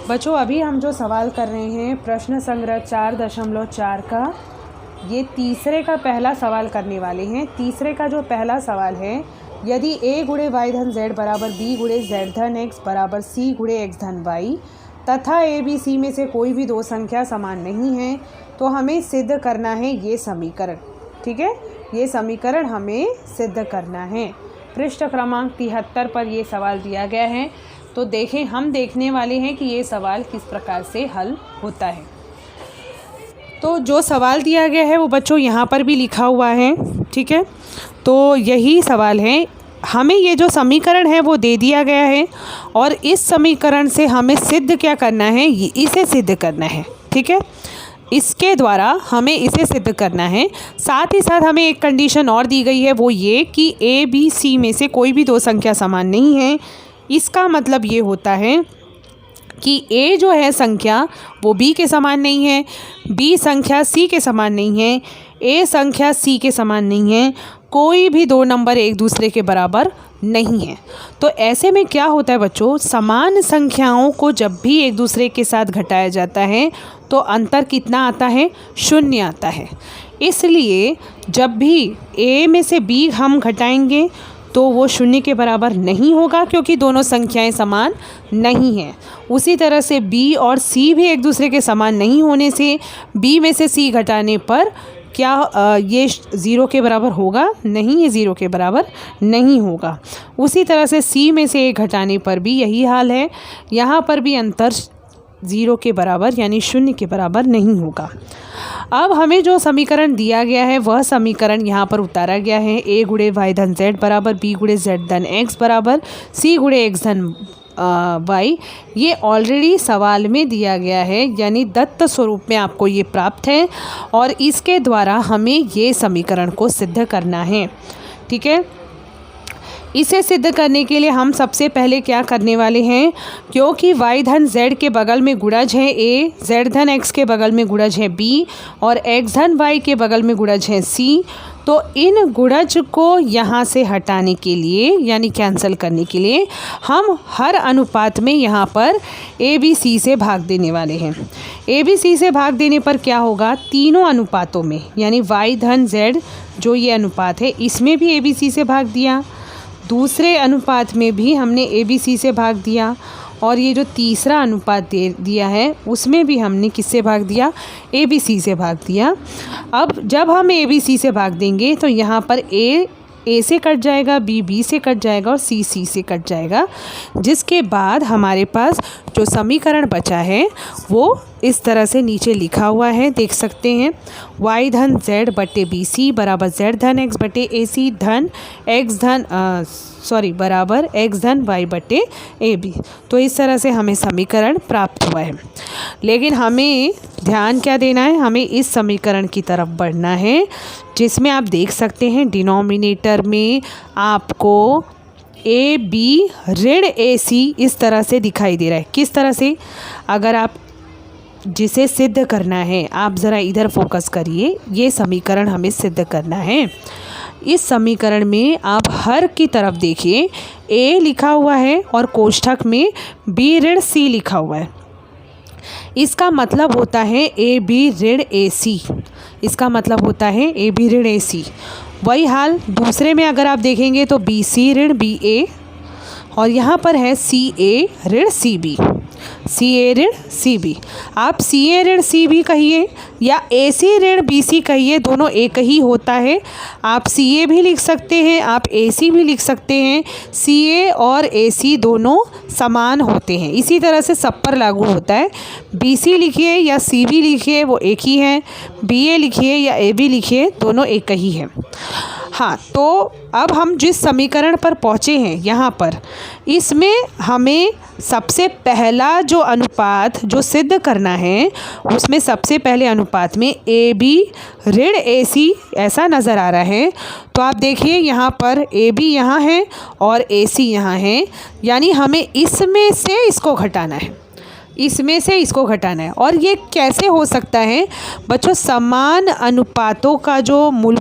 बच्चों अभी हम जो सवाल कर रहे हैं प्रश्न संग्रह 4.4 का, ये तीसरे का पहला सवाल करने वाले हैं। तीसरे का जो पहला सवाल है, यदि a गुणे y धन z बराबर b गुणे z धन x बराबर c गुणे x धन y तथा a b c में से कोई भी दो संख्या समान नहीं है तो हमें सिद्ध करना है ये समीकरण। ठीक है, ये समीकरण हमें सिद्ध करना है। पृष्ठ क्रमांक 73 पर ये सवाल दिया गया है। तो देखें, हम देखने वाले हैं कि ये सवाल किस प्रकार से हल होता है। तो जो सवाल दिया गया है वो बच्चों यहाँ पर भी लिखा हुआ है। ठीक है, तो यही सवाल है। हमें ये जो समीकरण है वो दे दिया गया है और इस समीकरण से हमें सिद्ध क्या करना है, इसे सिद्ध करना है। ठीक है, इसके द्वारा हमें इसे सिद्ध करना है। साथ ही साथ हमें एक कंडीशन और दी गई है, वो ये कि ए बी सी में से कोई भी दो संख्या समान नहीं है। इसका मतलब ये होता है कि a जो है संख्या वो b के समान नहीं है, b संख्या c के समान नहीं है, a संख्या c के समान नहीं है, कोई भी दो नंबर एक दूसरे के बराबर नहीं है। तो ऐसे में क्या होता है बच्चों, समान संख्याओं को जब भी एक दूसरे के साथ घटाया जाता है तो अंतर कितना आता है, शून्य आता है। इसलिए जब भी a में से b हम घटाएंगे तो वो शून्य के बराबर नहीं होगा, क्योंकि दोनों संख्याएं समान नहीं हैं। उसी तरह से b और c भी एक दूसरे के समान नहीं होने से b में से c घटाने पर क्या ये 0 के बराबर होगा? नहीं, ये 0 के बराबर नहीं होगा। उसी तरह से c में से 1 घटाने पर भी यही हाल है। यहाँ पर भी अंतर 0 के बराबर यानी शून्य के बराबर नहीं होगा। अब हमें जो समीकरण दिया गया है वह समीकरण यहाँ पर उतारा गया है। a गुणे y धन z बराबर b गुणे z धन x बराबर c गुणे x धन y। ये ऑलरेडी सवाल में दिया गया है, यानी दत्त स्वरूप में आपको ये प्राप्त है और इसके द्वारा हमें ये समीकरण को सिद्ध करना है। ठीक है, इसे सिद्ध करने के लिए हम सबसे पहले क्या करने वाले हैं, क्योंकि y धन z के बगल में गुणज है a, z धन x के बगल में गुणज है b और x धन y के बगल में गुणज है c, तो इन गुणज को यहाँ से हटाने के लिए यानी कैंसिल करने के लिए हम हर अनुपात में यहाँ पर a b c से भाग देने वाले हैं। a b c से भाग देने पर क्या होगा, तीनों अनुपातों में यानी y धन z जो ये अनुपात है इसमें भी a b c से भाग दिया, दूसरे अनुपात में भी हमने a b c से भाग दिया और ये जो तीसरा अनुपात दिया है उसमें भी हमने किससे भाग दिया, a b c से भाग दिया। अब जब हम a b c से भाग देंगे तो यहाँ पर a से कट जाएगा, b से कट जाएगा और c से कट जाएगा, जिसके बाद हमारे पास जो समीकरण बचा है वो इस तरह से नीचे लिखा हुआ है, देख सकते हैं। y धन z बटे बी सी बराबर z धन x बटे ए सी धन x धन बराबर x धन y बटे ए बी। तो इस तरह से हमें समीकरण प्राप्त हुआ है। लेकिन हमें ध्यान क्या देना है, हमें इस समीकरण की तरफ बढ़ना है जिसमें आप देख सकते हैं डिनोमिनेटर में आपको ए बी ऋण ए सी इस तरह से दिखाई दे रहा है। किस तरह से, अगर आप जिसे सिद्ध करना है, आप ज़रा इधर फोकस करिए, ये समीकरण हमें सिद्ध करना है। इस समीकरण में आप हर की तरफ देखिए, a लिखा हुआ है और कोष्ठक में b ऋण c लिखा हुआ है। इसका मतलब होता है a b ऋण a c, इसका मतलब होता है a b ऋण a c। वही हाल दूसरे में अगर आप देखेंगे तो b c ऋण b a और यहाँ पर है c a ऋण c b, c a ऋण c b। आप c a ऋण c b कहिए या a c ऋण b c कहिए, दोनों एक ही होता है। आप c a भी लिख सकते हैं, आप a c भी लिख सकते हैं। c a और a c दोनों समान होते हैं, इसी तरह से सब पर लागू होता है। b c लिखिए या c b लिखिए वो एक ही है, b a लिखिए या a b लिखिए दोनों एक ही है। हाँ, तो अब हम जिस समीकरण पर पहुँचे हैं यहाँ पर, इसमें हमें सबसे पहला जो अनुपात जो सिद्ध करना है उसमें सबसे पहले अनुपात में ए बी ऋण ए सी ऐसा नज़र आ रहा है। तो आप देखिए यहाँ पर ए बी यहाँ है और ए सी यहाँ है, यानी हमें इसमें से इसको घटाना है, इसमें से इसको घटाना है। और ये कैसे हो सकता है बच्चों, समान अनुपातों का जो मूल